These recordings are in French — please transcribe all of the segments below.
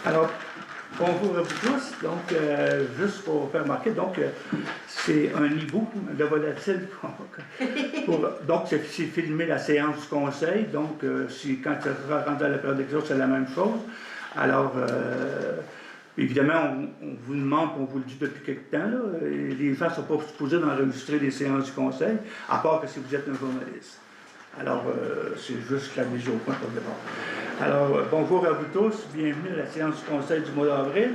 Alors, bonjour à vous tous. Donc, juste pour faire remarquer, donc, c'est un hibou de volatile. Donc, c'est filmé la séance du conseil. Donc, quand ça sera rendu à la période d'examen, c'est la même chose. Alors, évidemment, on vous demande, on vous le dit depuis quelque temps, là, les gens ne sont pas supposés d'enregistrer les séances du conseil, à part que si vous êtes un journaliste. Alors, c'est juste la mise au point pour le départ. Alors, bonjour à vous tous, bienvenue à la séance du Conseil du mois d'avril.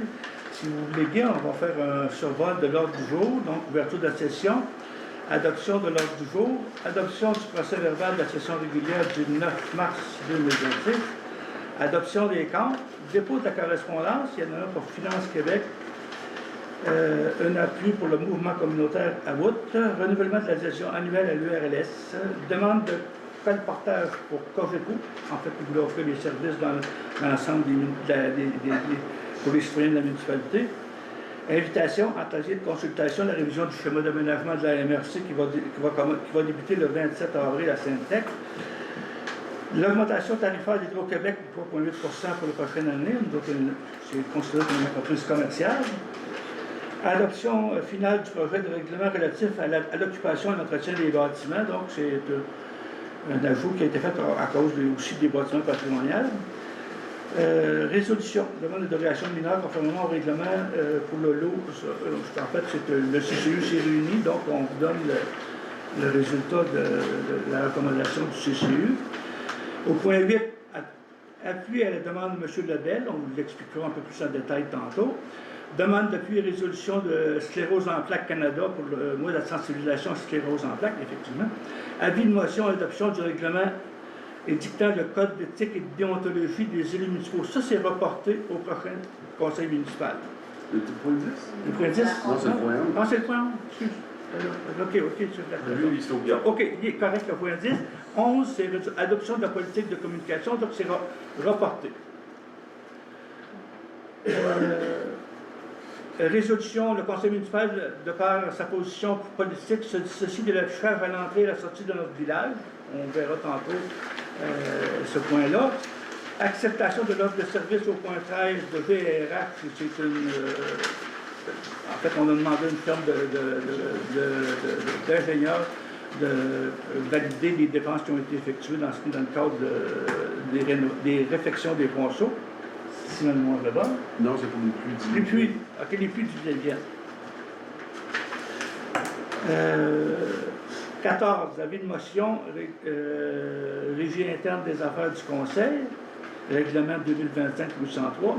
Si vous voulez bien, on va faire un survol de l'ordre du jour, donc ouverture de la session, adoption de l'ordre du jour, adoption du procès verbal de la session régulière du 9 mars 2026, adoption des comptes, dépôt de la correspondance, il y en a un pour Finance Québec, un appui pour le mouvement communautaire à Wood, renouvellement de l'adhésion annuelle à l'URLS, demande de colportage pour Cogeco, en fait, vous voulez offrir les services dans l'ensemble pour les citoyens de la municipalité. Invitation, atelier de consultation, la révision du schéma d'aménagement de la MRC qui va débuter le 27 avril à Sainte-Tech. L'augmentation tarifaire d'Hydro-Québec de 3,8 pour la prochaine année, c'est considéré comme une entreprise commerciale. Adoption finale du projet de règlement relatif à l'occupation et l'entretien des bâtiments, donc c'est un ajout qui a été fait à cause aussi des bâtiments patrimoniaux. Résolution, demande de dérogation mineure conformément au règlement pour le lot. En fait, le CCU s'est réuni, donc on vous donne le résultat de la recommandation du CCU. Au point 8, appui à la demande de M. Lebel, on vous l'expliquera un peu plus en détail tantôt. Demande d'appui et résolution de Sclérose en plaques Canada pour le mois de la sensibilisation à sclérose en plaques, effectivement. Avis de motion à l'adoption du règlement édictant le code d'éthique et de déontologie des élus municipaux. Ça, c'est reporté au prochain conseil municipal. Le point 10? Le point 10? Non, c'est le point 11. Ah, c'est le point 11. Excuse. OK, c'est OK, il est correct, le point 10. 11, c'est adoption de la politique de communication, donc c'est reporté. Résolution, le conseil municipal, de par sa position politique, se dissocie de l'affichage à l'entrée et à la sortie de notre village. On verra tantôt ce point-là. Acceptation de l'offre de service au point 13 de VRH, c'est une... en fait, on a demandé à une firme d'ingénieurs de valider les dépenses qui ont été effectuées dans le cadre des réfections des ponceaux. Si ma mémoire est bonne. Non, c'est pour les pluies. Les pluies. OK, les pluies du Vienne. 14, avis de motion, régie interne des affaires du Conseil, règlement 2025-803.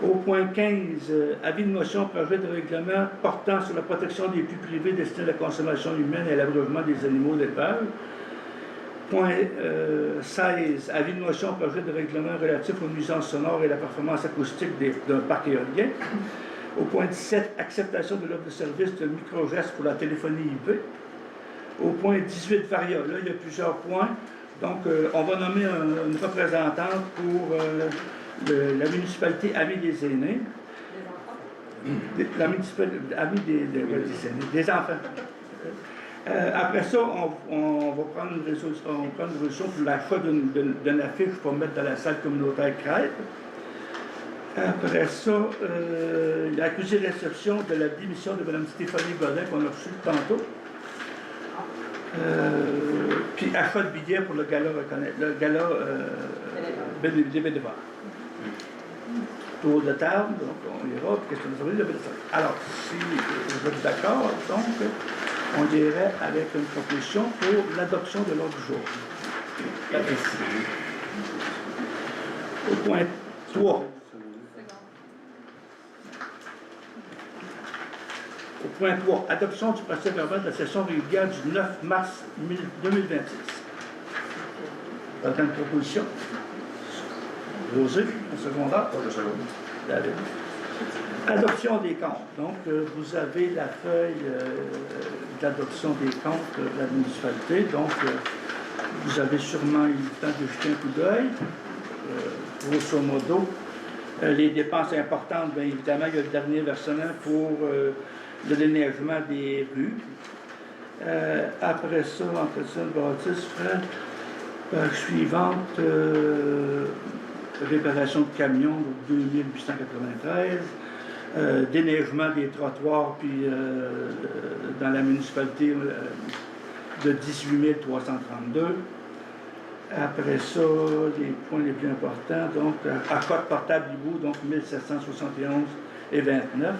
Au point 15, avis de motion, projet de règlement portant sur la protection des puits privés destinés à la consommation humaine et à l'abreuvement des animaux d'élevage. Point 16, avis de motion, projet de règlement relatif aux nuisances sonores et la performance acoustique d'un parc éolien. Au point 17, acceptation de l'offre de service de microgestes pour la téléphonie IP. Au point 18, Varia. Là, il y a plusieurs points. Donc, on va nommer une représentante pour la municipalité Amis des aînés. La municipalité Amis des enfants. Après ça, on va prendre une résolution pour l'achat d'une affiche pour mettre dans la salle communautaire Crêpe. Après ça, l'accusé de réception de la démission de Mme Stéphanie Godin qu'on a reçue tantôt. Puis achat de billets pour le gala des bénévoles. Tour de table, donc on ira, puis question de service de bénévoles. Alors, si vous êtes d'accord, donc, on irait avec une proposition pour l'adoption de l'ordre du jour. Au point 3. Au point 3, adoption du procès verbal de la session régulière du 9 mars 2026. Dans une proposition. Rosé, un secondaire. David. Adoption des comptes. Donc, vous avez la feuille d'adoption des comptes de la municipalité. Donc, vous avez sûrement eu le temps de jeter un coup d'œil. Grosso modo, les dépenses importantes, bien évidemment, il y a le dernier versement pour le déneigement des rues. Après ça, entretien de bâtisse, frais. Page suivante, réparation de camions, 2893. Déneigement des trottoirs, puis dans la municipalité de 18 332. Après ça, les points les plus importants, donc à code portable hibou, donc 1771 et 29.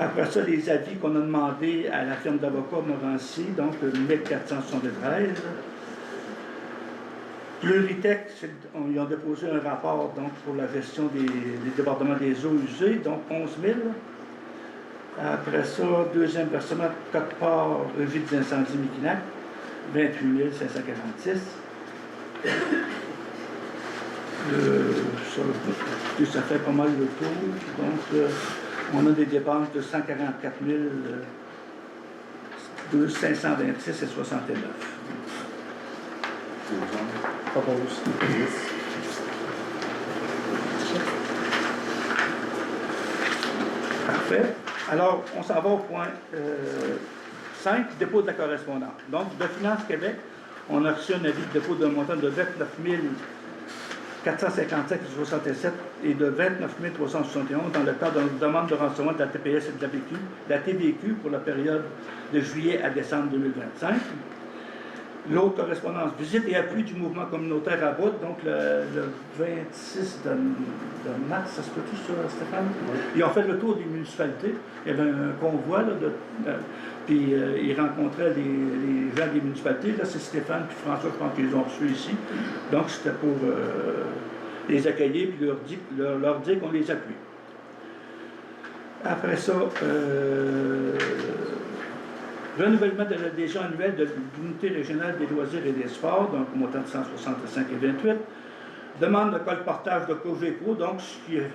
Après ça, les avis qu'on a demandé à la firme d'avocats Morancy, donc 1473. Pleuritech, ils ont déposé un rapport donc, pour la gestion des débordements des eaux usées, donc 11 000. Après ça, deuxième versement, Côte-Port, revue des incendies Miquinac, 28 546. Ça fait pas mal le tour. Donc, on a des dépenses de 144 526 et 69. Propose. Parfait. Alors, on s'en va au point 5, dépôt de la correspondance. Donc, de Finances Québec, on a reçu un avis de dépôt d'un montant de 29 457,67 et de 29 371 dans le cadre d'une demande de renseignement de la TPS et de la TVQ pour la période de juillet à décembre 2025. L'autre correspondance, visite et appui du mouvement communautaire à Bout, donc le 26 de mars, ça se peut tout ça, Stéphane? Oui. Ils ont fait le tour des municipalités. Il y avait un convoi, là, puis ils rencontraient les gens des municipalités. Là, c'est Stéphane puis François, je pense qu'ils les ont reçus ici. Donc, c'était pour les accueillir puis leur dire qu'on les appuie. Après ça, renouvellement de l'adhésion annuelle de l'unité régionale des loisirs et des sports, donc au montant de 165 et 28. Demande de colportage de Cogeco, donc ce qu'ils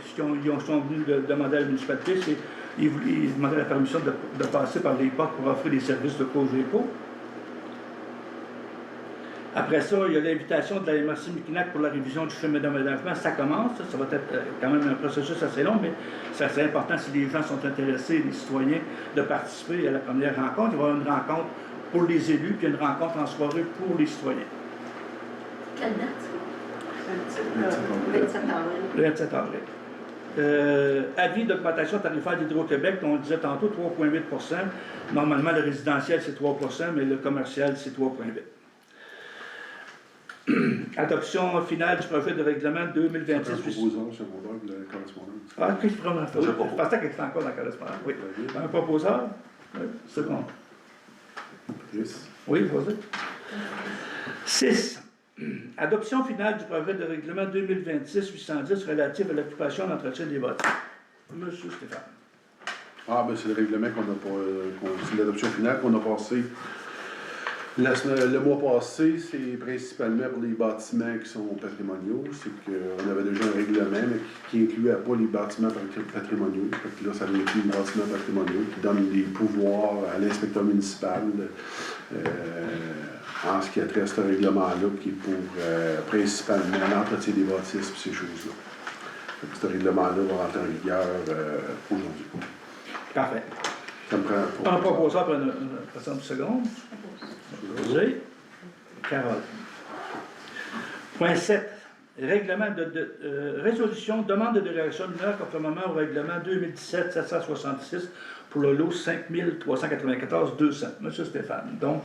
sont venus demander à la municipalité, c'est qu'ils demandaient la permission de passer par les portes pour offrir les services de Cogeco. Après ça, il y a l'invitation de la MRC Miquinac pour la révision du chemin d'aménagement. Ça commence, ça va être quand même un processus assez long, mais c'est assez important si les gens sont intéressés, les citoyens, de participer à la première rencontre. Il va y avoir une rencontre pour les élus, puis une rencontre en soirée pour les citoyens. Quelle date? 27 avril. Le 27 avril. Avis d'augmentation tarifaire d'Hydro-Québec, on le disait tantôt, 3,8 %. Normalement, le résidentiel, c'est 3 % mais le commercial, c'est 3,8 %. Adoption finale du projet de règlement 2026. C'est un proposant secondaire de la correspondance. Ah, ok, c'est vraiment fait. Je pensais qu'il était encore dans la correspondance. Oui. Un proposeur? Oui, c'est bon. Oui, vas-y. 6. Adoption finale du projet de règlement 2026-810 relatif à l'occupation et l'entretien des bâtiments. Monsieur Stéphane. Ah, ben c'est le règlement c'est l'adoption finale qu'on a passé. Le mois passé, c'est principalement pour les bâtiments qui sont patrimoniaux. C'est qu'on avait déjà un règlement, mais qui n'incluait pas les bâtiments patrimoniaux. Fait que là, ça inclut les bâtiments patrimoniaux qui donnent des pouvoirs à l'inspecteur municipal en ce qui a trait à ce règlement-là, qui est pour principalement l'entretien des bâtisses et ces choses-là. Fait que ce règlement-là va rentrer en vigueur aujourd'hui. Parfait. Ça me prend Un proposeur pour une personne de seconde. José. Carole. Point 7. Règlement résolution, demande de délégation mineure conformément au règlement 2017-766 pour le lot 5394-200. Monsieur Stéphane. Donc,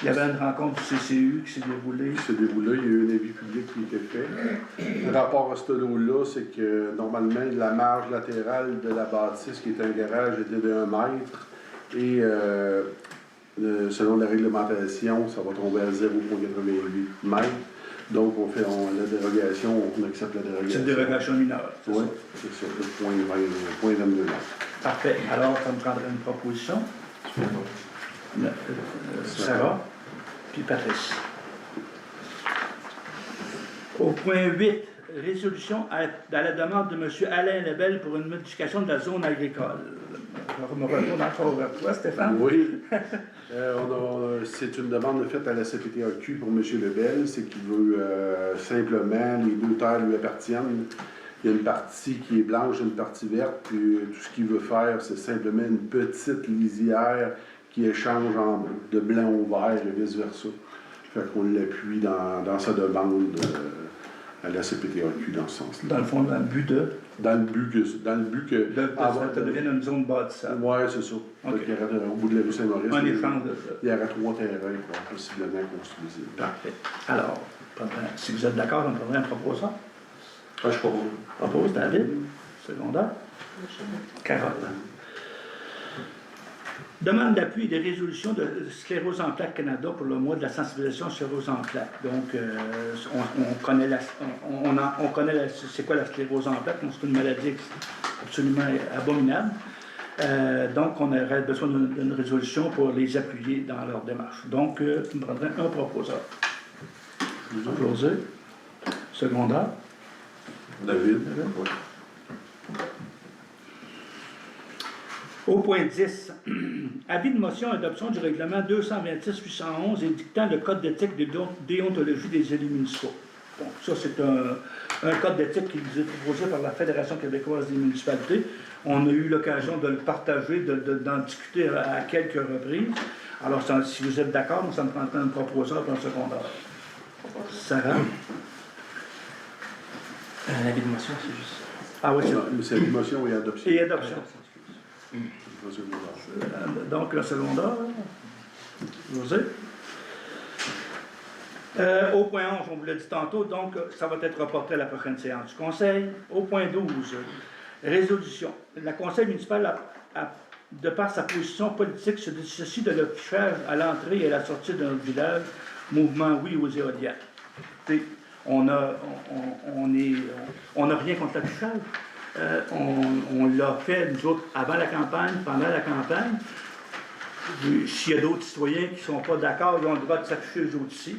il y avait une rencontre du CCU qui s'est déroulée. Il y a eu un avis public qui était fait. Le rapport à ce lot-là, c'est que normalement, la marge latérale de la bâtisse, qui est un garage, était de 1 mètre. Et selon la réglementation, ça va tomber à 0,88 mètres. Donc, on accepte la dérogation. C'est une dérogation mineure. Oui, c'est ça, le point 22 mètres. Parfait. Alors, ça me prendrait une proposition. Sarah, puis Patrice. Au point 8, résolution à la demande de M. Alain Lebel pour une modification de la zone agricole. Je me retourne encore vers toi, Stéphane. Oui. C'est une demande faite à la CPTAQ pour M. Lebel. C'est qu'il veut simplement, les 2 terres lui appartiennent. Il y a une partie qui est blanche, une partie verte, puis tout ce qu'il veut faire, c'est simplement une petite lisière qui échange de blanc au vert et vice-versa. Fait qu'on l'appuie dans sa demande à la CPTAQ dans ce sens-là. Dans le fond, dans le but de ça devienne une zone bâtissable. Oui, c'est ça. Okay. Il y aurait, au bout de la rue Saint-Maurice, Un échange de... il y aurait 3 terrains possiblement construisibles. Parfait. Alors, si vous êtes d'accord, on prendrait un proposant. Ah, je propose. Propose, David. Secondaire. Carole. Demande d'appui et de résolution de Sclérose en plaques Canada pour le mois de la sensibilisation sclérose en plaques. Donc, on connaît c'est quoi la sclérose en plaques? C'est une maladie absolument abominable. Donc, on aurait besoin d'une résolution pour les appuyer dans leur démarche. Donc, on prendrait un proposeur. José. Secondaire. David. Oui. Au point 10, avis de motion adoption du règlement 226-811 édictant le code d'éthique de déontologie des élus municipaux. Donc, ça, c'est un code d'éthique qui nous est proposé par la Fédération québécoise des municipalités. On a eu l'occasion de le partager, d'en discuter à quelques reprises. Alors, si vous êtes d'accord, ça me prendrait un proposeur pour un secondaire. Sarah? L'avis de motion, c'est juste. Ah oui, C'est l'émotion et adoption. Et adoption. Donc, un secondaire. José. Au point 11, on vous l'a dit tantôt, donc ça va être reporté à la prochaine séance du Conseil. Au point 12, résolution. Le Conseil municipal, de par sa position politique, se dissocie de l'affichage à l'entrée et à la sortie de notre village, mouvement Oui aux éoliennes. On n'a rien contre l'affichage. On l'a fait, nous autres, avant la campagne, pendant la campagne. S'il y a d'autres citoyens qui ne sont pas d'accord, ils ont le droit de s'afficher eux autres ici.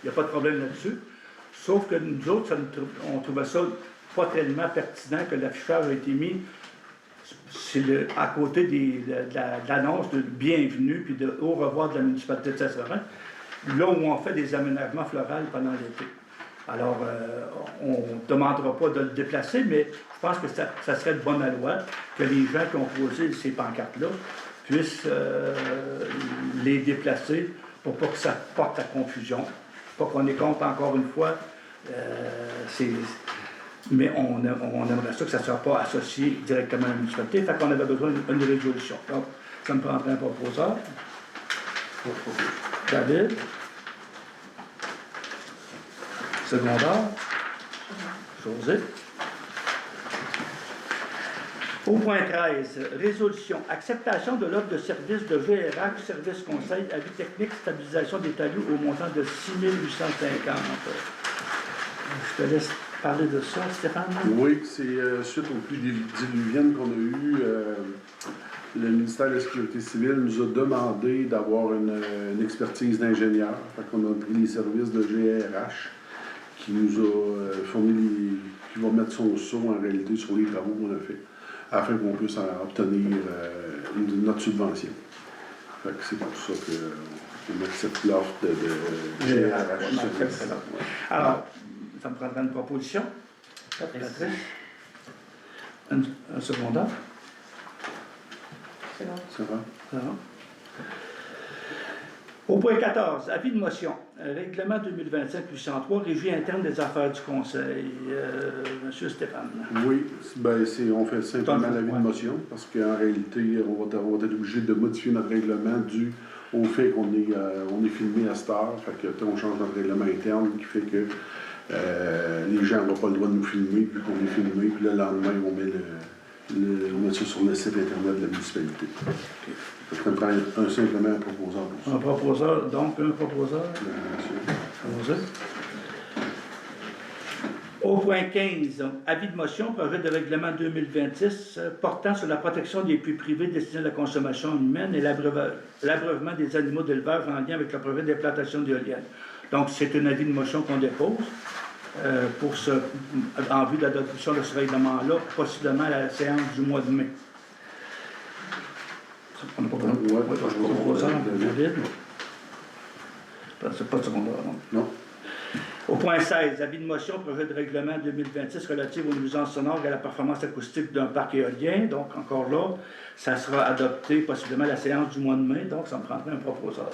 Il n'y a pas de problème là-dessus. Sauf que nous autres, on trouvait ça pas tellement pertinent que l'affichage a été mis à côté de l'annonce de bienvenue puis de au revoir de la municipalité de Saint-Seurin, là où on fait des aménagements floraux pendant l'été. Alors, on ne demandera pas de le déplacer, mais je pense que ça serait de bonne loi que les gens qui ont posé ces pancartes-là puissent les déplacer pour pas que ça porte à confusion, pas qu'on est contre encore une fois. Mais on aimerait ça que ça ne soit pas associé directement à la municipalité, fait qu'on avait besoin d'une résolution. Donc, ça me prendrait un proposeur. David. Secondaire. José. Au point 13, résolution. Acceptation de l'offre de service de GRH, service conseil, avis technique, stabilisation des talus au montant de 6 850. Je te laisse parler de ça, Stéphane. Oui, c'est suite aux pluies diluviennes qu'on a eues. Le ministère de la Sécurité civile nous a demandé d'avoir une expertise d'ingénieur. Fait qu'on a pris les services de GRH qui nous a fourni qui va mettre son saut en réalité sur les travaux qu'on a fait, afin qu'on puisse obtenir notre subvention. Fait que c'est pour ça qu'on accepte l'offre de GRH. Alors, ça me prendra une proposition. Patrice. Un secondaire. C'est bon. Ça va? Ça va. Au point 14, avis de motion. Règlement 2025-803, régie interne des affaires du Conseil. Monsieur Stéphane. Oui, ben on fait simplement l'avis de motion parce qu'en réalité, on va être obligé de modifier notre règlement dû au fait qu'on est filmé à cette heure. Fait que on change notre règlement interne qui fait que les gens n'ont pas le droit de nous filmer vu qu'on est filmé. Puis le lendemain, on met ça sur le site internet de la municipalité. Je vais prendre simplement un proposeur pour ça. Un proposeur, donc un proposeur. José. Au point 15, avis de motion, projet de règlement 2026 portant sur la protection des puits privés destinés à la consommation humaine et l'abreuvement des animaux d'élevage en lien avec le projet d'implantation d'éoliennes. Donc, c'est un avis de motion qu'on dépose en vue d'adoption de ce règlement-là, possiblement à la séance du mois de mai. On n'a pas besoin de proposeur, David. C'est pas de secondaire, non? Non. Au point 16, avis de motion, projet de règlement 2026 relatif aux nuisances sonores et à la performance acoustique d'un parc éolien. Donc, encore là, ça sera adopté possiblement à la séance du mois de mai. Donc, ça me prendrait un proposeur.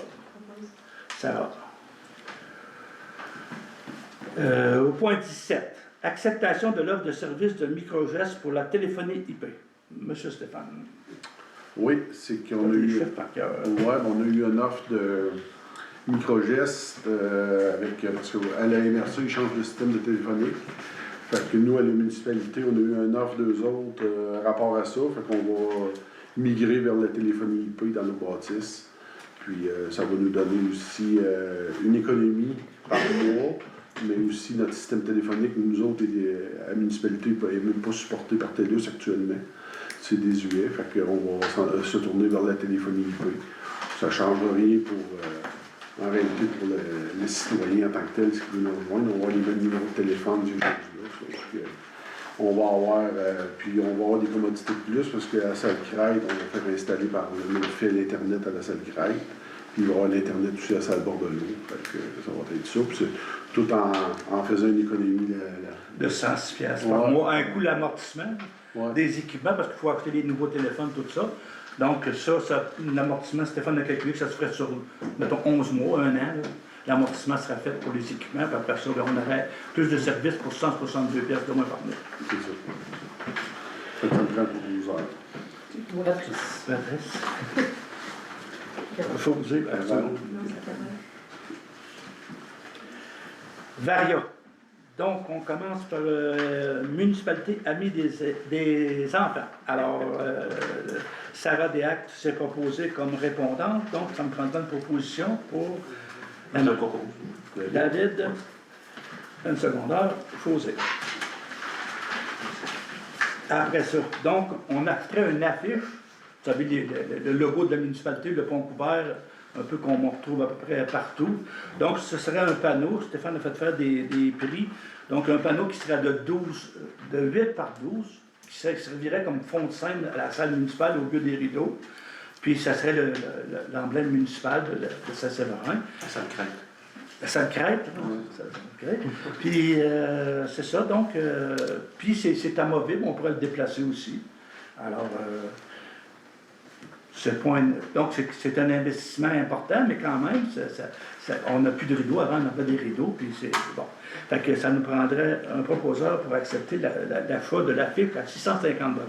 Sarah. Au point 17, acceptation de l'offre de service de microgeste pour la téléphonie IP. Monsieur Stéphane. Oui, c'est qu'on a eu... Chef par cœur. Ouais, on a eu une offre de microgeste parce qu'à la MRC, ils changent de système de téléphonie. Fait que nous, à la municipalité, on a eu une offre d'eux autres rapport à ça. Fait qu'on va migrer vers la téléphonie IP dans nos bâtisses. Puis ça va nous donner aussi une économie par mois, mais aussi notre système téléphonique, nous autres, à la municipalité, n'est même pas supporté par TELUS actuellement. C'est désuet, fait qu'on va se tourner vers la téléphonie IP. Ça ne change rien en réalité pour les citoyens en tant que tels, ce qui nous rejoindre. On va avoir les mêmes numéros de téléphone, ces choses-là. On va avoir, puis on va avoir des commodités de plus parce qu'à la salle Crête, on va faire installer par le fait l'Internet à la salle Crête. Puis il va y avoir l'Internet aussi à la salle Bordelot. Fait que ça va être ça. Puis c'est tout en faisant une économie De 106 piastres par mois. Un coût l'amortissement des équipements parce qu'il faut acheter des nouveaux téléphones, tout ça. Donc l'amortissement, Stéphane a calculé que ça se ferait sur, mettons, 11 mois, 1 an. Là. L'amortissement sera fait pour les équipements, puis après ça, on aurait plus de services pour 162 piastres de moins par mois. C'est ça. Ça me prend pour 12 heures. Patrice. Il faut vous dire. Varia. Donc, on commence par municipalité amie des enfants. Alors, Sarah Desactes s'est proposée comme répondante, donc ça me prendra une proposition pour David, une secondaire, José. Après ça, donc, on a fait une affiche, vous savez, le logo de la municipalité, le pont couvert, un peu qu'on retrouve à peu près partout. Donc, ce serait un panneau, Stéphane a fait faire des prix, donc un panneau qui serait de 8 par 12, qui servirait comme fond de scène à la salle municipale au lieu des rideaux. Puis, ça serait l'emblème municipal de Saint-Séverin. La salle Crête. La salle Crête, Puis, c'est ça, donc, puis c'est amovible, on pourrait le déplacer aussi. Alors, donc, c'est un investissement important, mais quand même, on n'a plus de rideaux. Avant, on avait des rideaux, puis c'est bon. Fait que ça nous prendrait un proposeur pour accepter l'achat de l'affiche à 650 $.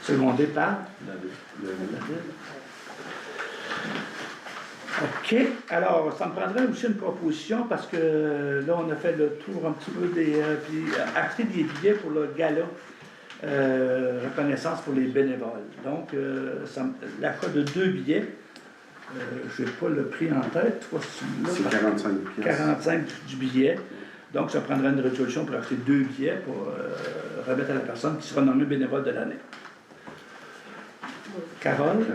Secondé par David. OK. Alors, ça me prendrait aussi une proposition parce que là, on a fait le tour un petit peu puis acheter des billets pour le gala reconnaissance pour les bénévoles. Donc, l'achat de 2 billets, je n'ai pas le prix en tête. C'est 45 piastres. 45 du billet. Donc, ça prendrait une résolution pour acheter 2 billets pour remettre à la personne qui sera nommée bénévole de l'année. Carole?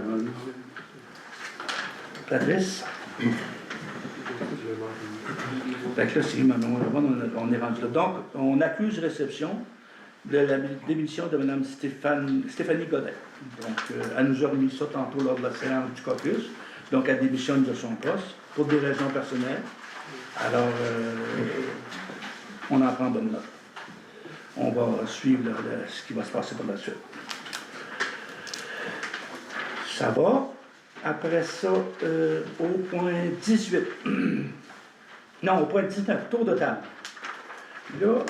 Patrice? Fait que là, on est rendu là. Donc, on accuse réception de la démission de Mme Stéphanie Godet. Donc, elle nous a remis ça tantôt lors de la séance du caucus. Donc, elle démissionne de son poste pour des raisons personnelles. Alors, on en prend bonne note. On va suivre ce qui va se passer par la suite. Ça va. Après ça, au point 18. Non, au point 19, tour de table. Là,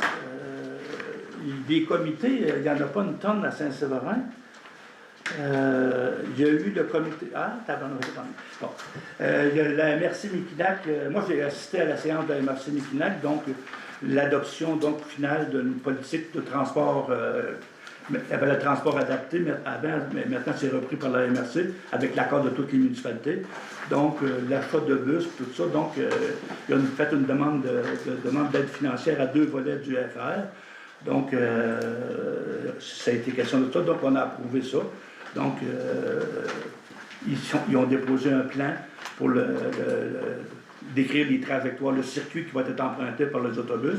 des comités, il n'y en a pas une tonne à Saint-Séverin. Il y a eu le comité. Ah, bon. Il y a la MRC Miquinac. Moi, j'ai assisté à la séance de la MRC Miquinac, donc l'adoption finale d'une politique de transport. Il y avait le transport adapté, mais maintenant c'est repris par la MRC avec l'accord de toutes les municipalités. Donc, l'achat de bus, tout ça. Donc, il a fait une demande d'aide financière à 2 volets du FR. Donc, ça a été question de ça. Donc, on a approuvé ça. Donc, ils ont déposé un plan pour décrire les trajectoires, le circuit qui va être emprunté par les autobus.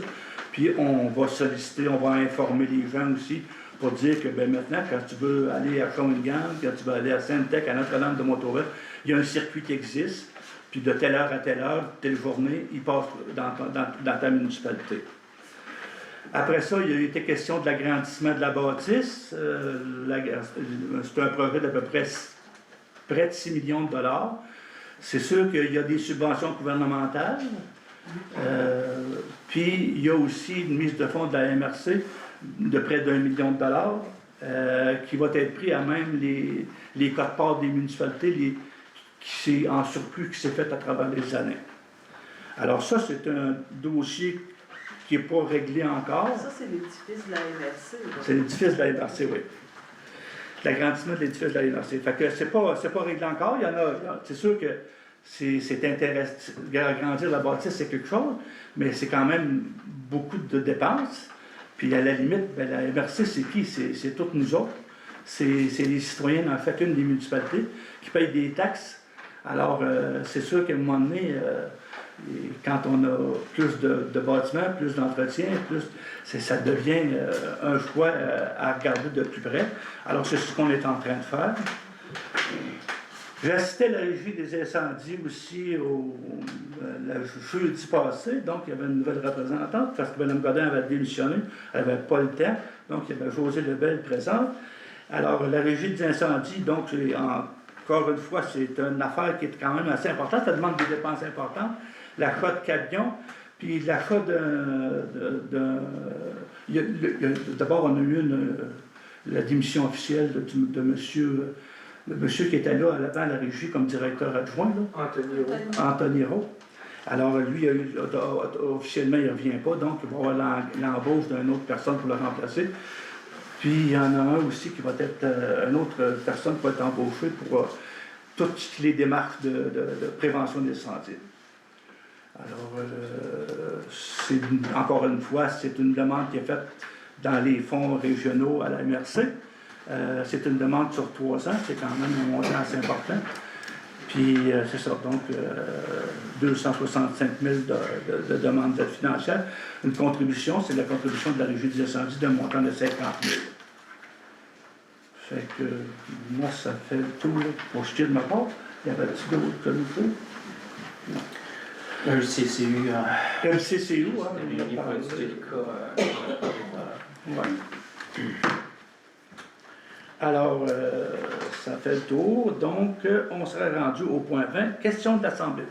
Puis, on va solliciter, on va informer les gens aussi pour dire que maintenant, quand tu veux aller à Shawinigan, quand tu veux aller à Sainte-Tech, à Notre-Dame-de-Montauville, il y a un circuit qui existe, puis de telle heure à telle heure, telle journée, il passe dans ta municipalité. Après ça, il y a été question de l'agrandissement de la bâtisse. C'est un projet d'à peu près de 6 millions de $. c'est sûr qu'il y a des subventions gouvernementales, puis il y a aussi une mise de fonds de la MRC de près d'1 million de dollars qui va être pris à même les quotes-parts des municipalités qui c'est en surplus qui s'est fait à travers les années. Alors ça, c'est un dossier qui n'est pas réglé encore. Ça, c'est l'édifice de la MRC. là. C'est l'édifice de la MRC, oui. L'agrandissement de l'édifice de la MRC. Fait que c'est pas réglé encore. Il y en a, c'est sûr que c'est intéressant. Agrandir la bâtisse, c'est quelque chose, mais c'est quand même beaucoup de dépenses. Puis à la limite, ben, la MRC, c'est qui? C'est toutes nous autres. C'est les citoyens dans chacune des municipalités qui payent des taxes. Alors, c'est sûr qu'à un moment donné, quand on a plus de bâtiments, plus d'entretien, ça devient un choix à regarder de plus près. Alors, c'est ce qu'on est en train de faire. J'ai assisté à la régie des incendies aussi le jeudi passé. Donc, il y avait une nouvelle représentante parce que Mme Godin avait démissionné. Elle n'avait pas le temps. Donc, il y avait José Lebel présente. Alors, la régie des incendies, donc, encore une fois, c'est une affaire qui est quand même assez importante. Ça demande des dépenses importantes. L'achat de camions, puis l'achat d'abord, on a eu la démission officielle de monsieur... Le monsieur qui était là avant la régie comme directeur adjoint, là, Anthony Rowe. Alors, lui, officiellement, il ne revient pas, donc il va y avoir l'embauche d'une autre personne pour le remplacer. Puis, il y en a un aussi qui va être, une autre personne qui va être embauchée pour toutes les démarches de prévention des incendies. Alors, encore une fois, c'est une demande qui est faite dans les fonds régionaux à la MRC. C'est une demande sur 3 ans, c'est quand même un montant assez important. Puis, c'est ça, donc 265 000 de demandes d'aide financière. Une contribution, c'est la contribution de la Régie des incendies d'un montant de 50 000. Fait que, moi, ça fait le tour pour ce qui est de ma part. Il y avait-il d'autres comités? Non. Le CCU. Le CCU, hein? Il n'y a pas de cas. Ouais. Alors, ça fait le tour. Donc, on serait rendu au point 20, question de l'Assemblée.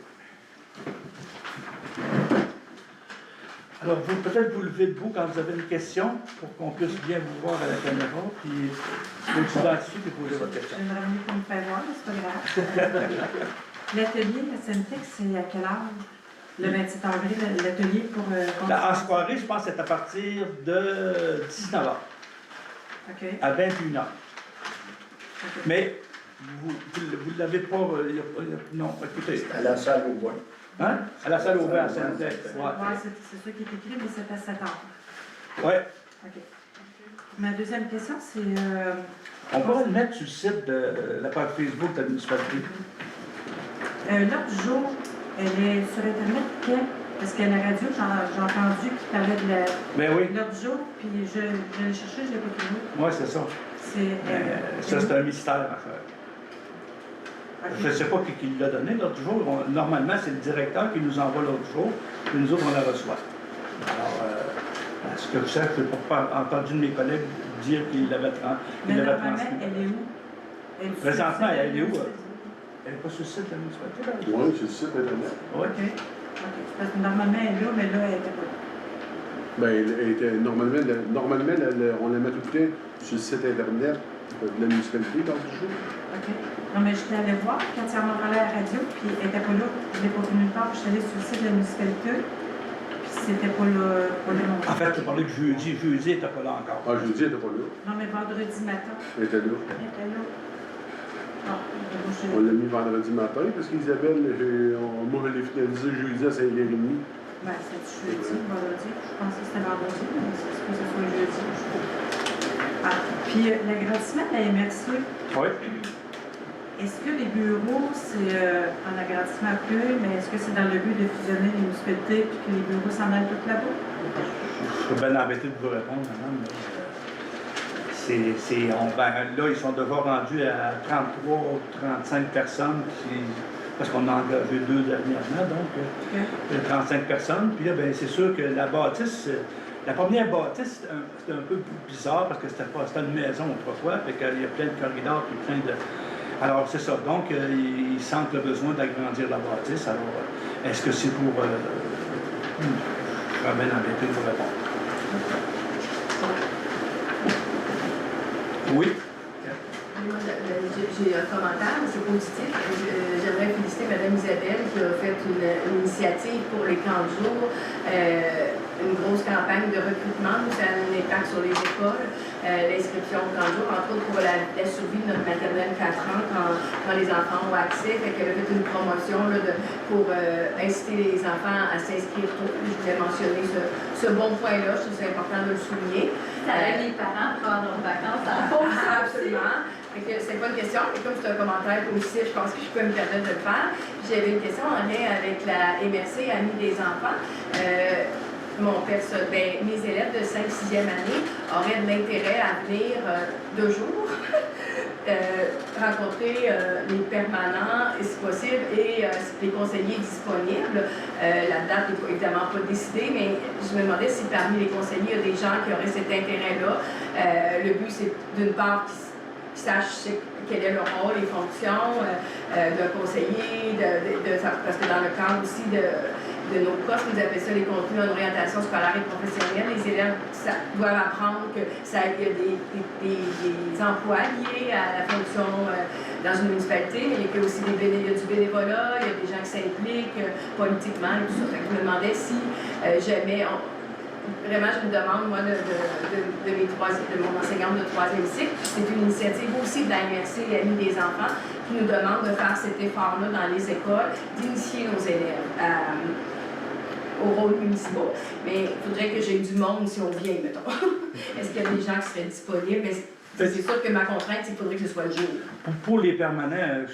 Alors, peut-être vous levez debout quand vous avez une question pour qu'on puisse bien vous voir à la caméra, puis vous identifier et poser votre question. J'aimerais mieux qu'on me fait voir, mais c'est pas grave. L'atelier, la Centex, c'est à quelle heure? Le 27 avril, l'atelier pour... En soirée, je pense que c'est à partir de 19h OK. à 21h. OK. Mais vous ne l'avez pas... non, écoutez. À la salle au bois. Hein? À la salle au vert à Saint-Dex. Ouais, c'est ça qui est écrit, mais c'est à 7 heures. Oui. OK. Ma deuxième question, c'est... On pourrait le mettre sur le site de la page Facebook de la municipalité. L'autre jour, elle est sur Internet quand? Parce qu'à la radio, j'ai entendu qu'il parlait de la... Ben oui. L'autre jour, puis je l'ai cherché, je ne l'ai pas trouvé. Oui, c'est ça. Ça, c'est un mystère à faire. Je ne sais pas qui l'a donné l'autre jour. Normalement, c'est le directeur qui nous envoie l'autre jour, puis nous autres, on la reçoit. Alors, ce que je sais, je n'ai pas entendu de mes collègues dire qu'il l'avait Mais normalement, transmis. elle est où? Présentement, elle est où? Elle n'est pas sur le site de la municipalité, là? Oui, c'est le site Internet. Oui. OK. Parce que normalement, elle est là, mais là, elle n'était pas là. Ben, elle était, normalement, on la met tout le temps sur le site Internet de la municipalité dans le jour. OK. Non, mais j'étais allée voir quand il en a parlé à la radio, puis elle n'était pas là. Je ne l'ai pas vue nulle part, puis je suis allée sur le site de la municipalité, puis c'était pas là non plus. En fait, tu parlais de jeudi. Jeudi, elle n'était pas là encore. Ah, jeudi, elle n'était pas là. Non, mais vendredi matin, Elle était là. elle était là. Ah, On l'a mis vendredi matin parce qu'Isabelle, moi, je l'ai finalisé jeudi à 5h30. Ben, c'est jeudi, vendredi. Je pensais que c'était vendredi, mais c'est que ce soit jeudi. Ah, puis l'agrandissement de la MRC, Oui. est-ce que les bureaux, c'est un agrandissement à plus, mais est-ce que c'est dans le but de fusionner les municipalités puis que les bureaux s'en aillent tout là-bas? Je suis bien embêté de vous répondre, madame. Là, ils sont déjà rendus à 33 ou 35 personnes, parce qu'on a engagé 2 dernièrement, donc 35 personnes. Puis là, ben, c'est sûr que la bâtisse, la première bâtisse, c'était un peu bizarre parce que c'était une maison autrefois, fait qu'il y a plein de corridors, puis plein de... Alors, c'est ça. Donc, ils sentent le besoin d'agrandir la bâtisse. Alors, est-ce que c'est pour... je ramène embêté pour répondre. Oui? Moi, j'ai un commentaire, c'est positif. J'aimerais féliciter Mme Isabelle qui a fait une initiative pour les camps de jour, une grosse campagne de recrutement. Ça a un impact sur les écoles, l'inscription au camp de jour, entre autres pour la survie de notre maternelle 4 ans quand les enfants ont accès. Fait qu'elle a fait une promotion là, pour inciter les enfants à s'inscrire tôt. Je voulais mentionner ce bon point-là. Je trouve que c'est important de le souligner. Ça aide les parents à prendre leurs vacances à la pause. Absolument. C'est pas une question, mais comme c'est un commentaire positif, je pense que je peux me permettre de le faire. J'avais une question en lien avec la MRC, Amis des enfants. Mes élèves de 5e, 6e année auraient de l'intérêt à venir 2 jours rencontrer les permanents, si possible, et les conseillers disponibles. La date n'est évidemment pas décidée, mais je me demandais si parmi les conseillers, il y a des gens qui auraient cet intérêt-là. Le but, c'est d'une part qu'ils sachent quel est leur rôle et fonction d'un conseiller, parce que dans le cadre aussi de nos postes, nous appelons ça les contenus en orientation scolaire et professionnelle. Les élèves doivent apprendre qu'il y a des emplois liés à la fonction dans une municipalité, mais il y a aussi du bénévolat, il y a des gens qui s'impliquent politiquement et tout ça. Je me demandais si jamais... Vraiment, je me demande, moi, de mon enseignante de 3e cycle, c'est une initiative aussi de la MRC et Amis des enfants qui nous demande de faire cet effort-là dans les écoles, d'initier nos élèves au rôle municipal. Mais il faudrait que j'ai du monde si on vient, mettons. Est-ce qu'il y a des gens qui seraient disponibles? Mais c'est sûr que ma contrainte, c'est qu'il faudrait que ce soit le jour. Pour les permanents,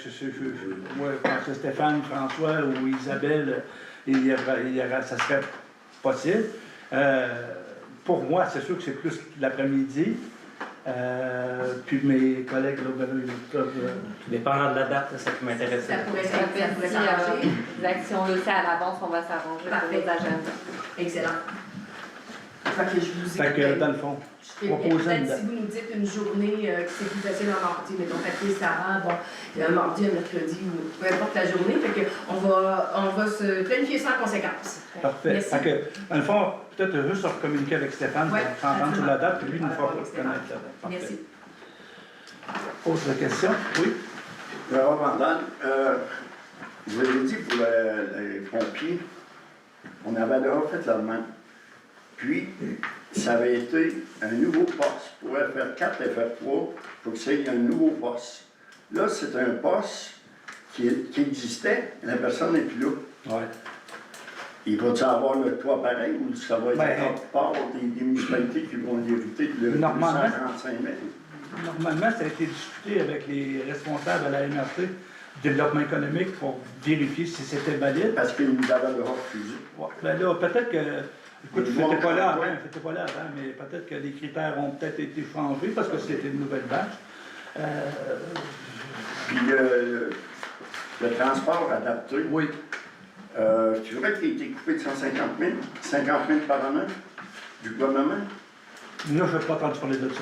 moi, je pense que Stéphane, François ou Isabelle, ça serait possible. Pour moi, c'est sûr que c'est plus l'après-midi. Puis mes collègues, là, Dépendant de la date, ça peut m'intéresser. Ça pourrait s'arranger. Exact. Si on le sait à l'avance, on va s'arranger pour les agendas. Excellent. Fait que je vous ai fait que, dans le fond, peut-être si vous nous dites une journée que c'est plus facile un mardi, mettons papier Sarah, bon, un mardi, un mercredi, ou peu importe la journée, fait que on va se planifier ça en conséquence. Parfait. Merci. Fait que, dans le fond, peut-être juste communiquer avec Stéphane Ouais, pour s'entendre sur la date, puis lui nous fera absolument. connaître la date. Parfait. Merci. Autre question? Oui? Madame, vous avez dit pour les pompiers, on avait déjà fait la demande. Puis, ça avait été un nouveau poste. Pour FR4 et FR3, il faut que ça ait un nouveau poste. Là, c'est un poste qui existait, la personne n'est plus là. Oui. Il va-t-il avoir le toit pareil ou ça va être encore part des municipalités qui vont hériter de 145 000? Normalement, ça a été discuté avec les responsables à la MRC du développement économique pour vérifier si c'était valide. Parce qu'ils nous avaient refusé. Ouais. Ben là, peut-être que... Écoute, je n'étais pas là avant, mais peut-être que les critères ont peut-être été changés parce que c'était une nouvelle batch. Puis le transport adapté. Oui. C'est vrai qu'il a été coupé de 150 000, 50 000 par an du gouvernement? Là, je ne vais pas entendu parler de ça.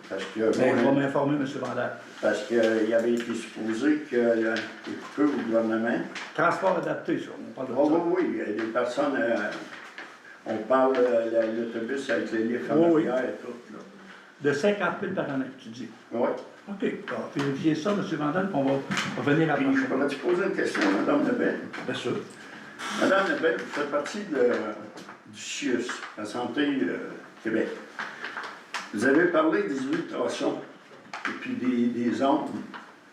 Parce que, Mais je vais m'informer, M. Vandal. Parce qu'il avait été supposé qu'il est coupé au gouvernement. Transport adapté, ça, on parle de ça. Oui, il y a des personnes, on parle de l'autobus avec les livres familiales et tout. Là. De 50 000 par année, tu dis. Oui. OK. Alors, vérifiez ça, M. Vandal, puis on va venir à Puis, je pourrais te poser une question, Mme Lebel? Bien sûr. Mme Lebel, vous faites partie du CIUS, la Santé Québec. Vous avez parlé des ultrasons et puis des ondes,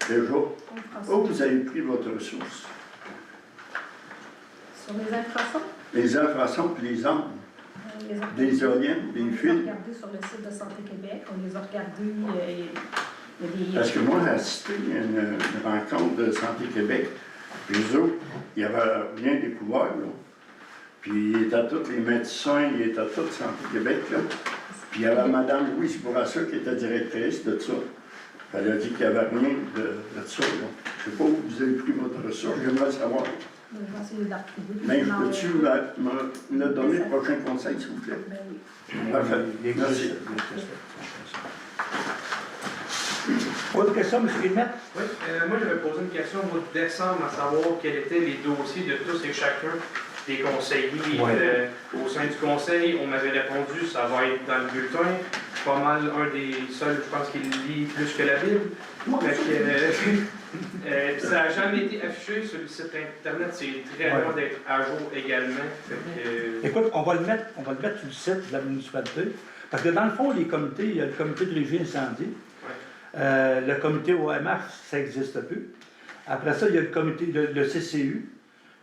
déjà. Où vous avez pris votre ressource? Sur les infrasons? Les infrasons puis les ondes. Des éoliennes, des fils. On les a regardés sur le site de Santé Québec. On les a regardés. Il y a des... Parce que moi, j'ai assisté à une rencontre de Santé Québec. Les autres, il n'y avait rien découvert, là. Puis, ils étaient tous les médecins, ils étaient tous Santé Québec, là. Puis, il y avait Mme Louise Bourassa qui était directrice de ça. Elle a dit qu'il n'y avait rien de ça, là. Je ne sais pas où vous avez pris votre ressource, j'aimerais savoir. Je vais essayer de la retrouver. Mais peux-tu me donner le prochain conseil, s'il vous plaît? Ben oui. Parfait. Merci. Merci. Autre question, M. Guillemette? Oui, moi j'avais posé une question au mois de décembre à savoir quels étaient les dossiers de tous et chacun des conseillers au sein du conseil. On m'avait répondu, ça va être dans le bulletin. Pas mal un des seuls, je pense qu'il lit plus que la Bible. Ça n'a jamais été affiché sur le site internet, c'est très loin d'être à jour également. Écoute, on va le mettre sur le site de la municipalité. Parce que dans le fond, les comités, il y a le comité de régie incendie. Le comité OMH, ça n'existe plus. Après ça, il y a le comité, le CCU.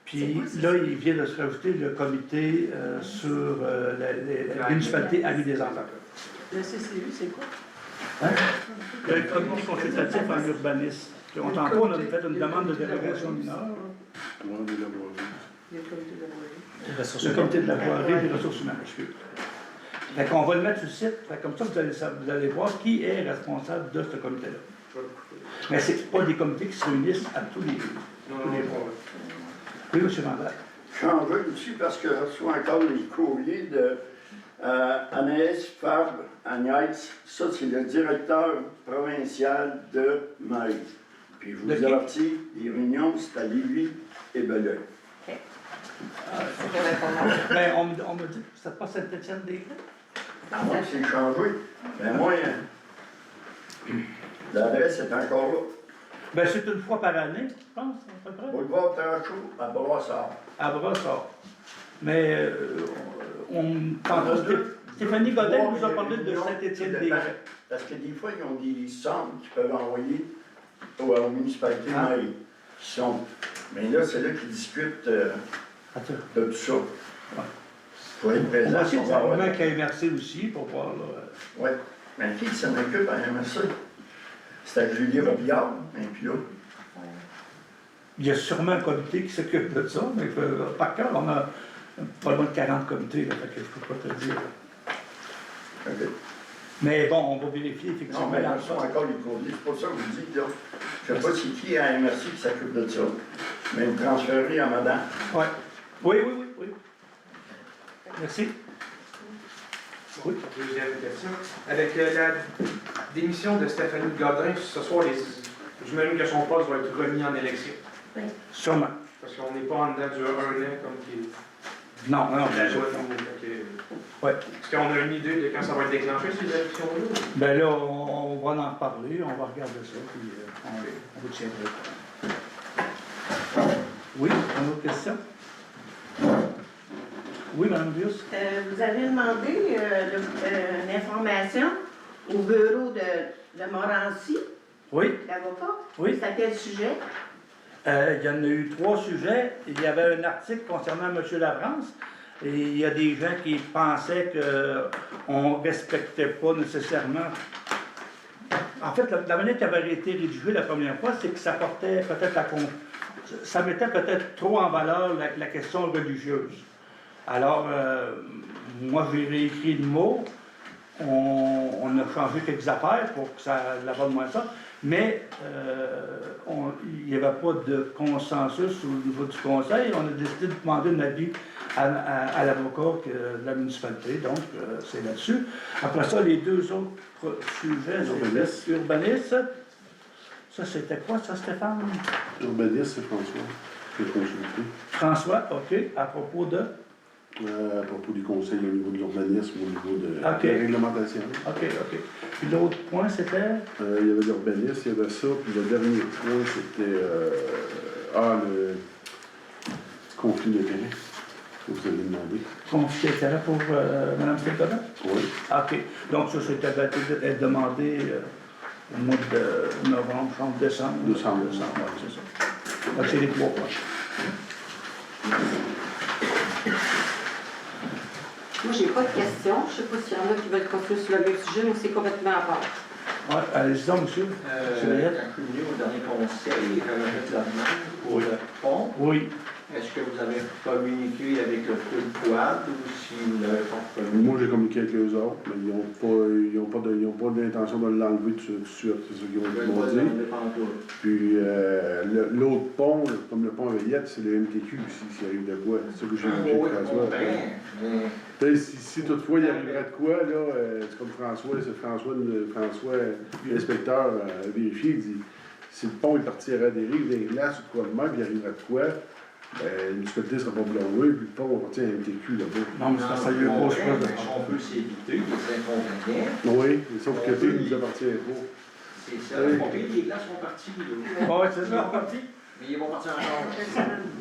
Puis là, il vient de se rajouter le comité sur la municipalité Amis des enfants. Le CCU, c'est quoi? Hein? Le comité consultatif en urbanisme. Tantôt, on a fait une demande de dérogation mineure. Il y a le comité de la voirie. Le comité de la voirie et des ressources humaines, excuse. Fait qu'on va le mettre sur le site. Fait comme ça, vous allez voir qui est responsable de ce comité-là. Mais ce n'est pas des comités qui se réunissent à tous les mois. Oui, M. Vandal. J'en veux aussi parce que je reçois encore les courriers de Anaïs Fabre Agnès. Ça, c'est le directeur provincial de Maïs. Puis je vous avertis, les réunions, c'est à Lévis et Belleuil. Ben, on me dit que c'est pas Saint-Étienne-des-Grès. Moi, c'est changé. Mais moi, l'adresse est encore là. Ben, c'est une fois par année, je pense, à peu près. Boulevard Tranchot, à Brassard. À Brassard. Mais Stéphanie Godin nous a parlé de Saint-Étienne-des-Grès. Parce que des fois, ils ont des centres qu'ils peuvent envoyer aux municipalités de Maïs. Mais là, c'est là qu'ils discutent de tout ça. Pour être présent. On va essayer de faire un qu'à MRC aussi pour voir. Oui. Mais qui s'en occupe à MRC? C'est à Julie Robillard, et puis là. Il y a sûrement un comité qui s'occupe de ça, mais par cœur, on a pas loin de 40 comités, là, fait que je ne peux pas te dire. Okay. Mais bon, on va vérifier effectivement. Non, mais là, sont encore les courriers. C'est pour ça que je vous dis, là, je ne sais pas c'est qui à MRC qui s'occupe de ça. Mais me transférer à madame. Oui. Oui. Merci. Oui. Deuxième question. Avec la démission de Stéphanie Godin, ce soir, j'imagine que son poste va être remis en élection. Oui. Sûrement. Parce qu'on n'est pas en dedans du 1 an comme qui est. Non. Ouais. Est-ce qu'on a une idée de quand ça va être déclenché, ces élections-là? Ben là, on va en reparler, on va regarder ça, puis on vous tiendra. Oui, une autre question? Oui, Mme Bius? Vous avez demandé une information au bureau de Morancy, Oui. l'avocat. Oui. C'est à quel sujet? Il y en a eu 3 sujets. Il y avait un article concernant M. Lavrance. Et il y a des gens qui pensaient qu'on ne respectait pas nécessairement. En fait, la manière qui avait été rédigée la première fois, c'est que ça portait peut-être ça mettait peut-être trop en valeur la question religieuse. Alors, moi, j'ai réécrit le mot. On a changé quelques affaires pour que ça l'aborde moins ça. Mais il n'y avait pas de consensus au niveau du conseil. On a décidé de demander un avis à l'avocat de la municipalité. Donc, c'est là-dessus. Après ça, les 2 autres sujets, c'est urbaniste. Ça, c'était quoi, ça, Stéphane? Urbaniste, c'est François qui a consulté. François, OK. À propos de? À propos du conseil au niveau de l'urbanisme, au niveau de la réglementation. OK. Puis l'autre point, c'était? Il y avait l'urbanisme, il y avait ça. Puis le dernier point, c'était le conflit d'intérêts que vous avez demandé. Conflit d'intérêts pour Mme Stéphane? Oui. OK. Donc, ça, c'était demandé au mois de novembre, décembre. Décembre, oui, c'est ça. Donc, c'est les 3 points. Moi, j'ai pas de questions. Je ne sais pas s'il y en a qui veulent continuer sur le même sujet, mais c'est complètement à part. Oui, allez-y donc, monsieur. Quand je suis venu au dernier conseil, j'avais fait la demande pour le pont. Oui. Est-ce que vous avez communiqué avec le feu de quad ou si vous l'avez pas reconnu. Moi, j'ai communiqué avec eux autres, mais ils n'ont pas d'intention de l'enlever tout de suite, c'est ce qu'ils m'ont dit. Puis l'autre pont, comme le pont Veillette, c'est le MTQ aussi, s'il arrive de quoi. C'est ça que j'ai vu avec François. Si toutefois il arriverait de quoi, là, c'est comme François, l'inspecteur, vérifié, il dit si le pont il partirait des rives, des glaces ou de quoi de même, puis il arriverait de quoi, la municipalité ne sera pas blâmée, puis le pont va partir à MTQ là-bas. Non, mais ça lui pose pas de... On peut s'éviter, les inconvénients. Oui, mais sauf que il nous appartient pas. C'est ça, les glaces sont parties. Oui, c'est ça. Mais ils vont partir encore.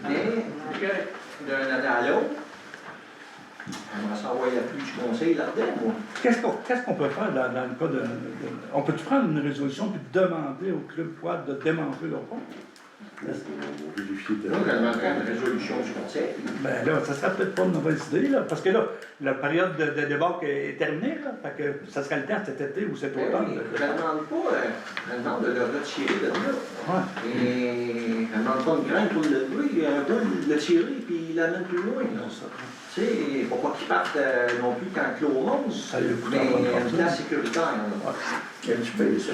Mais, d'un année à l'autre, j'aimerais savoir, il n'y a plus du conseil là-dedans, moi. Qu'est-ce qu'on peut faire dans le cas de... On peut-tu prendre une résolution puis demander au Club Quad de démanteler leur pont? Moi, j'aimerais une résolution du conseil. Ben là, ça serait peut-être pas une mauvaise idée, là, parce que là, la période de débarque est terminée, là, fait que ça serait le temps cet été ou cet automne. Je ne demande pas, je demande de le retirer de là. Ouais. Et je ne demande pas une graine pour le lever, un peu le tirer puis l'amène plus loin. Tu sais, il ne faut pas qu'il parte non plus quand l'eau monte, mais une place sécuritaire. Quel tu payes ça?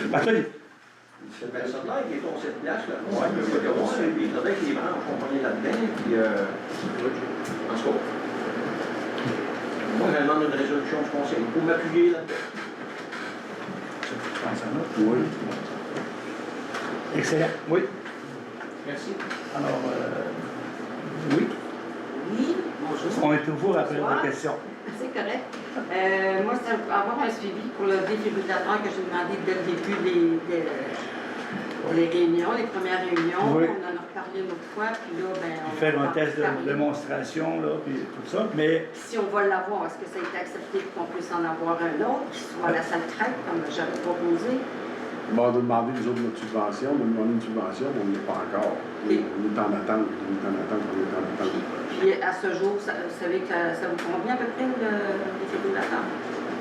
Ben, ça a l'air qu'il est ton cette place là. Ouais, il faudrait que les branches sont poignées là-dedans, puis en tout cas. Moi, je demande une résolution du conseil pour m'appuyer là-dedans. Oui. Excellent. Oui. Merci. Alors, oui. Oui, bonjour. On est toujours après la question. C'est correct. Moi, c'est avoir un suivi pour le défibrillateur que j'ai demandé dès le début les réunions, les premières réunions. Oui. On en a reparlé une autre fois, puis là, ben, on Faire va un test de parler. démonstration, là, puis tout ça, mais... Si on va l'avoir, est-ce que ça a été accepté pour qu'on puisse en avoir un autre, qui soit à la salle crête, comme j'avais proposé? Bon, on a demandé les autres notre subvention, on a demandé une subvention, mais on n'est pas encore. Oui. On est en attente, Puis à ce jour, vous savez que ça vous convient à peu près, le défibrillateur?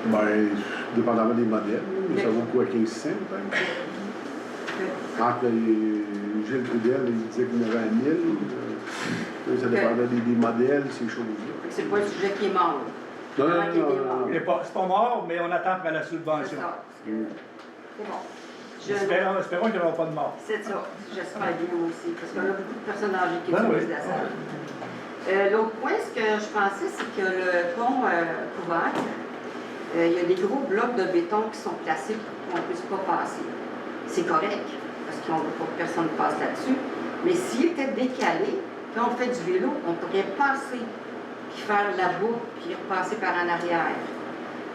Ben, dépendamment des modèles, ça vaut quoi, 15 cents peut-être? Entre Gilles Trudel, il disait qu'il y en avait à 1000. Ça dépendait des modèles, ces choses-là. C'est pas un sujet qui est mort. Non, non, Vraiment qu'il est non. mort. C'est pas mort, mais on attend après la C'est subvention. ça. C'est bon. Espérons qu'il n'y aura pas de mort. C'est ça. J'espère bien aussi, parce qu'on a beaucoup de personnes âgées qui Ben utilisent oui. la salle. L'autre point, ce que je pensais, c'est que le pont couvert, il y a des gros blocs de béton qui sont placés pour qu'on ne puisse pas passer. C'est correct, parce qu'on ne veut pas que personne passe là-dessus. Mais s'il était décalé, quand on fait du vélo, on pourrait passer, puis faire la boucle, puis repasser par en arrière.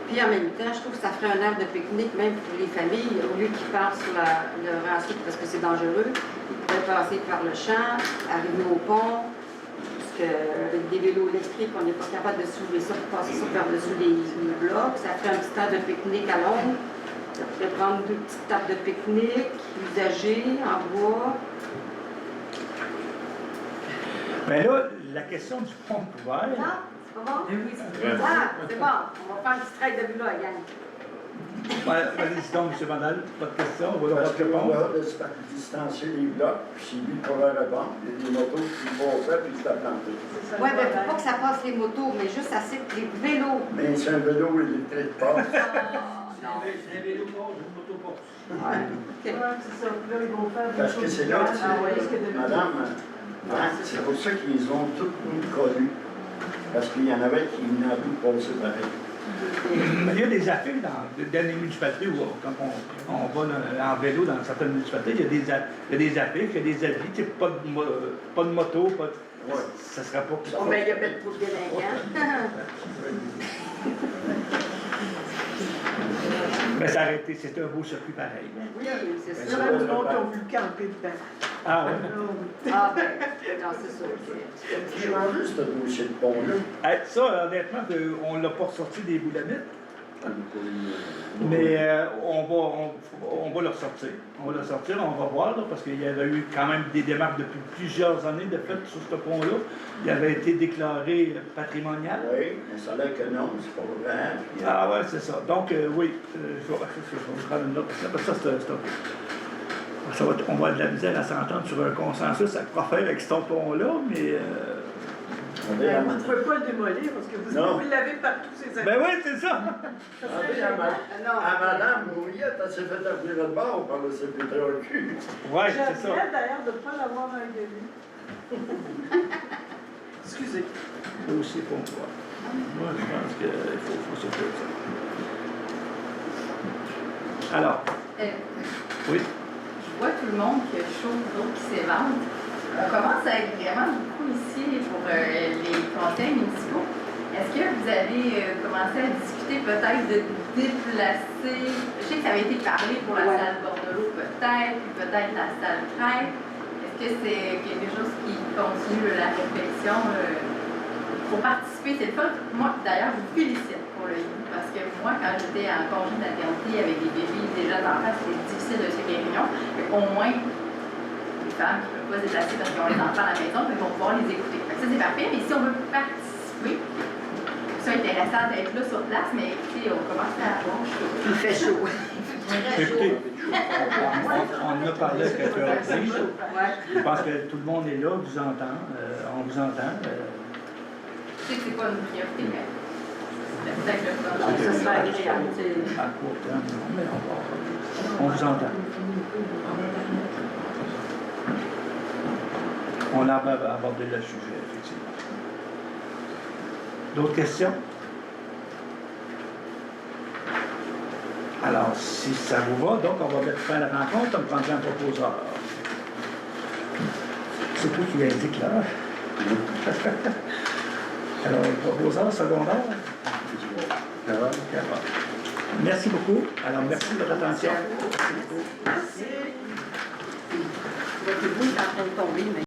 Puis en même temps, je trouve que ça ferait un air de pique-nique, même pour les familles, au lieu qu'ils passent sur le rancier, parce que c'est dangereux. Ils pourraient passer par le champ, arriver au pont, parce qu'avec des vélos électriques, on n'est pas capable de soulever ça, pour passer ça par-dessus les blocs. Ça ferait un petit air de pique-nique à l'ombre. Ça pourrait prendre 2 petites tables de pique-nique, usagées, en bois. Mais là, la question du pont couvert... Non, c'est pas bon? Oui, c'est vrai. Ah, c'est bon. On va faire un petit trail de vélo, gang. Ouais, vas-y, donc, M. Vandal, votre question, on va Parce votre qu'on réponse. va distancier les blocs, puis si lui pourrait répondre, il y a des motos qui passaient, puis il s'est planté. Oui, mais faut pas que ça passe les motos, mais juste assez que les vélos. Mais c'est un vélo électrique passe. C'est un vélo passe, une moto passe. Ouais, ok. c'est ça. Là, ils vont faire Parce que c'est là, Ah, ouais, risque de- madame, c'est pour ça qu'ils ont tous mis collus. Parce qu'il y en avait qui venaient à tout passer pareil. Mais il y a des affiches dans les municipalités où, quand on va en vélo dans certaines municipalités, il y a des affiches, il y a des avis, tu sais, pas de moto, pas de... Ouais. Ça sera pas... Oh, ben, il y a peut-être pour le délinquant. Mais ça a arrêté, c'est un beau circuit pareil. Oui, c'est Ben, Il y ça. en a du monde qui ont vu le camper dedans. Ah oui? Ah, ben, non, c'est ça. J'ai rendu ce dossier de pont-là. Hey, ça, honnêtement, on ne l'a pas ressorti des boulamites, mais on va le ressortir. On va le sortir, on va voir, là, parce qu'il y avait eu quand même des démarches depuis plusieurs années de fait sur ce pont-là. Il avait été déclaré patrimonial. Oui, mais ça a l'air que non, c'est pas vrai. Puis, Ah ouais, c'est ça. Donc, oui, je vais prendre une note parce que ça, c'est OK. On va avoir de la misère à s'entendre sur un consensus à quoi faire avec ce pont-là, mais Vous ne pouvez pas le démolir parce que Non. vous l'avez partout, ces Ben oui, c'est ça. À Madame Brouillette, elle s'est fait appeler de bord par le CPTRQ. Ouais, Je c'est ça. regrette d'ailleurs de ne pas l'avoir dans le début. Excusez. Moi aussi, pour moi. Moi, je pense qu'il faut s'occuper de ça. Alors, oui. Je vois tout le monde qui a chaud, d'autres qui s'éventent. On commence à être vraiment beaucoup ici pour les conseils municipaux. Est-ce que vous avez commencé à discuter peut-être de déplacer, je sais que ça avait été parlé pour la salle Bordelot peut-être, puis peut-être la salle Crêpe. Est-ce que c'est quelque chose qui continue la réflexion pour participer? C'est le fun. Moi, d'ailleurs, je vous félicite pour le hibou parce que moi, quand j'étais en congé de maternité avec des bébés, des jeunes enfants, c'était difficile de suivre les réunions. Au moins, les femmes qui ne peuvent pas se déplacer parce qu'ils ont les enfants à la maison, mais vont pouvoir les écouter. Donc, ça, c'est parfait. Mais si on veut participer, c'est intéressant d'être là sur place, mais écoutez, on commence à avoir chaud. Il fait chaud. Écoutez, on en a parlé à quelques reprises. Je pense que tout le monde est là, vous entend, on vous entend. Je sais que c'est pas une priorité, mais peut-être que Ça serait agréable. À court terme, non, mais on vous entend. On a abordé le sujet, effectivement. D'autres questions? Alors, si ça vous va, donc on va mettre fin à la rencontre, on me prendra un proposeur. C'est toi qui indique l'heure. Alors, le proposeur secondaire? Carole? Carole. Merci beaucoup. Alors, merci de votre attention. Merci. Votre bout est en train de tomber, mais...